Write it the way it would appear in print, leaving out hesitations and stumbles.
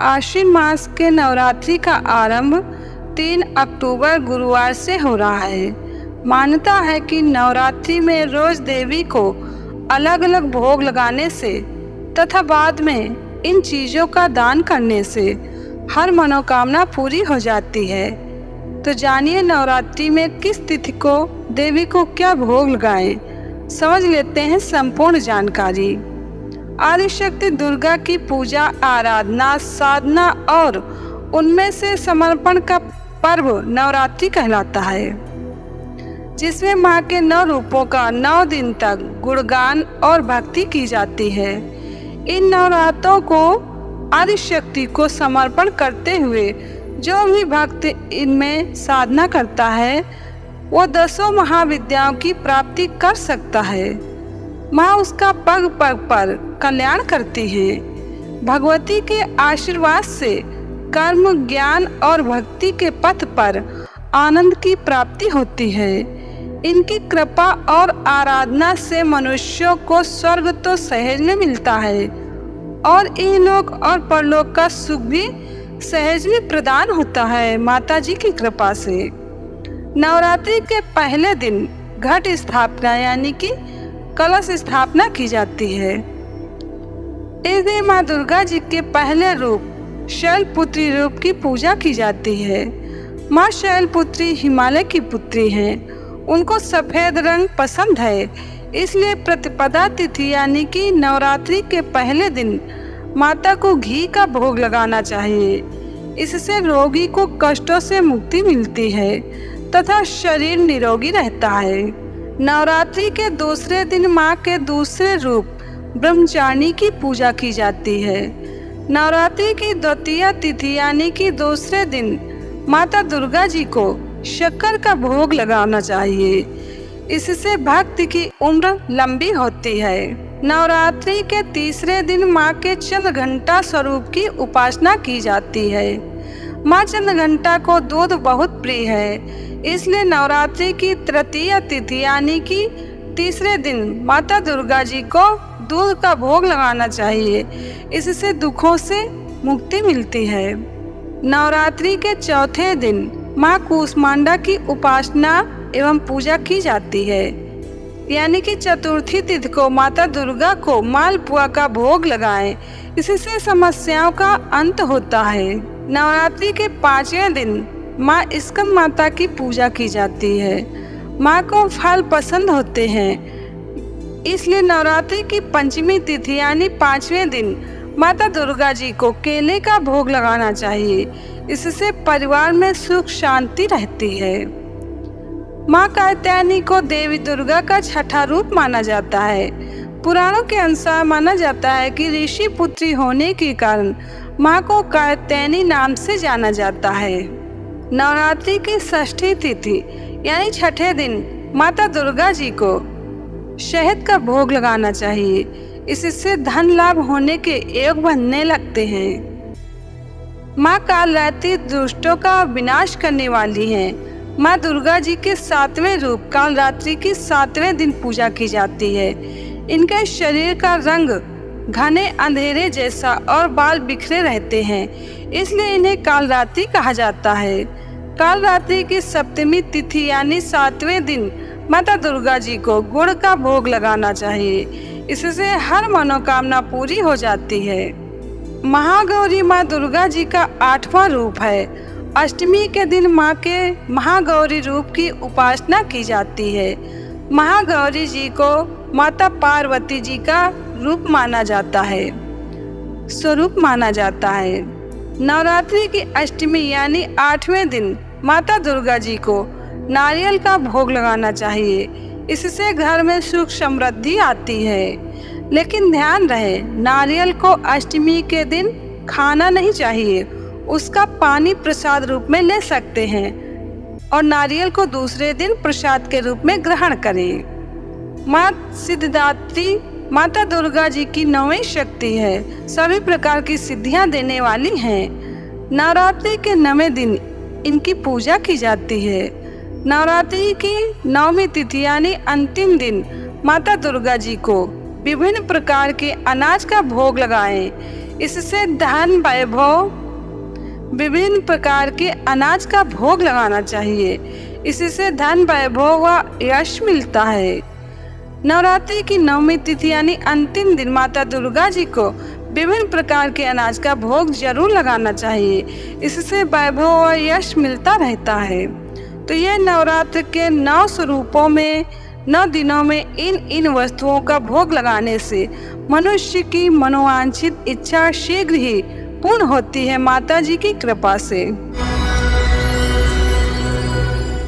आश्विन मास के नवरात्रि का आरंभ 3 अक्टूबर गुरुवार से हो रहा है। मान्यता है कि नवरात्रि में रोज देवी को अलग अलग भोग लगाने से तथा बाद में इन चीज़ों का दान करने से हर मनोकामना पूरी हो जाती है। तो जानिए नवरात्रि में किस तिथि को देवी को क्या भोग लगाएं, समझ लेते हैं संपूर्ण जानकारी। आदिशक्ति दुर्गा की पूजा, आराधना, साधना और उनमें से समर्पण का पर्व नवरात्रि कहलाता है, जिसमें मां के 9 रूपों का 9 दिन तक गुणगान और भक्ति की जाती है। इन नवरात्रों को आदिशक्ति को समर्पण करते हुए जो भी भक्त इनमें साधना करता है वो 10 महाविद्याओं की प्राप्ति कर सकता है। माँ उसका पग पग पर कल्याण करती है। भगवती के आशीर्वाद से कर्म, ज्ञान और भक्ति के पथ पर आनंद की प्राप्ति होती है। इनकी कृपा और आराधना से मनुष्यों को स्वर्ग तो सहज में मिलता है और इहलोक और परलोक का सुख भी सहज में प्रदान होता है माता जी की कृपा से। नवरात्रि के पहले दिन घट स्थापना यानी कि कलश स्थापना की जाती है। इस दिन माँ दुर्गा जी के पहले रूप शैलपुत्री रूप की पूजा की जाती है। माँ शैलपुत्री हिमालय की पुत्री हैं। उनको सफ़ेद रंग पसंद है, इसलिए प्रतिपदा तिथि यानी कि नवरात्रि के पहले दिन माता को घी का भोग लगाना चाहिए। इससे रोगी को कष्टों से मुक्ति मिलती है तथा शरीर निरोगी रहता है। नवरात्रि के दूसरे दिन माँ के दूसरे रूप ब्रह्मचारिणी की पूजा की जाती है। नवरात्रि की द्वितीय तिथि यानी कि दूसरे दिन माता दुर्गा जी को शक्कर का भोग लगाना चाहिए। इससे भक्त की उम्र लंबी होती है। नवरात्रि के तीसरे दिन माँ के चंद्रघंटा स्वरूप की उपासना की जाती है। माँ चंद्रघंटा को दूध बहुत प्रिय है, इसलिए नवरात्रि की तृतीय तिथि यानी कि तीसरे दिन माता दुर्गा जी को दूध का भोग लगाना चाहिए। इससे दुखों से मुक्ति मिलती है। नवरात्रि के चौथे दिन माँ कूष्मांडा की उपासना एवं पूजा की जाती है, यानी कि चतुर्थी तिथि को माता दुर्गा को मालपुआ का भोग लगाएं। इससे समस्याओं का अंत होता है। नवरात्रि के 5वें दिन माँ स्कंद माता की पूजा की जाती है। माँ को फल पसंद होते हैं, इसलिए नवरात्रि की पंचमी तिथि यानी 5वें दिन माता दुर्गा जी को केले का भोग लगाना चाहिए। इससे परिवार में सुख शांति रहती है। माँ कात्यायनी को देवी दुर्गा का 6ठा रूप माना जाता है। पुराणों के अनुसार माना जाता है कि ऋषि पुत्री होने के कारण माँ को कात्यायनी नाम से जाना जाता है। नवरात्रि की 6ठी तिथि यानी 6ठे दिन माता दुर्गा जी को शहद का भोग लगाना चाहिए। इससे धन लाभ होने के योग बनने लगते हैं। माँ कालरात्रि दुष्टों का विनाश करने वाली हैं। माँ दुर्गा जी के 7वें रूप कालरात्रि की 7वें दिन पूजा की जाती है। इनके शरीर का रंग घने अंधेरे जैसा और बाल बिखरे रहते हैं, इसलिए इन्हें कालरात्रि कहा जाता है। कालरात्रि की 7वीं तिथि यानी 7वें दिन माता दुर्गा जी को गुड़ का भोग लगाना चाहिए। इससे हर मनोकामना पूरी हो जाती है। महागौरी माँ दुर्गा जी का 8वां रूप है। अष्टमी के दिन माँ के महागौरी रूप की उपासना की जाती है। महागौरी जी को माता पार्वती जी का रूप माना जाता है, स्वरूप माना जाता है। नवरात्रि की अष्टमी यानी 8वें दिन माता दुर्गा जी को नारियल का भोग लगाना चाहिए। इससे घर में सुख समृद्धि आती है। लेकिन ध्यान रहे, नारियल को अष्टमी के दिन खाना नहीं चाहिए। उसका पानी प्रसाद रूप में ले सकते हैं और नारियल को दूसरे दिन प्रसाद के रूप में ग्रहण करें। माँ सिद्धिदात्री माता दुर्गा जी की 9वीं शक्ति है। सभी प्रकार की सिद्धियां देने वाली हैं। नवरात्रि के 9वें दिन इनकी पूजा की जाती है। नवरात्रि की 9वीं तिथि यानी अंतिम दिन माता दुर्गा जी को विभिन्न प्रकार के अनाज का भोग लगाएं। इससे धन वैभव, विभिन्न प्रकार के अनाज का भोग लगाना चाहिए। इससे धन वैभव व यश मिलता है। नवरात्रि की नवमी तिथि यानी अंतिम दिन माता दुर्गा जी को विभिन्न प्रकार के अनाज का भोग जरूर लगाना चाहिए। इससे वैभव व यश मिलता रहता है। तो यह नवरात्र के 9 स्वरूपों में 9 दिनों में इन वस्तुओं का भोग लगाने से मनुष्य की मनोवांछित इच्छा शीघ्र ही पूर्ण होती है माता जी की कृपा से।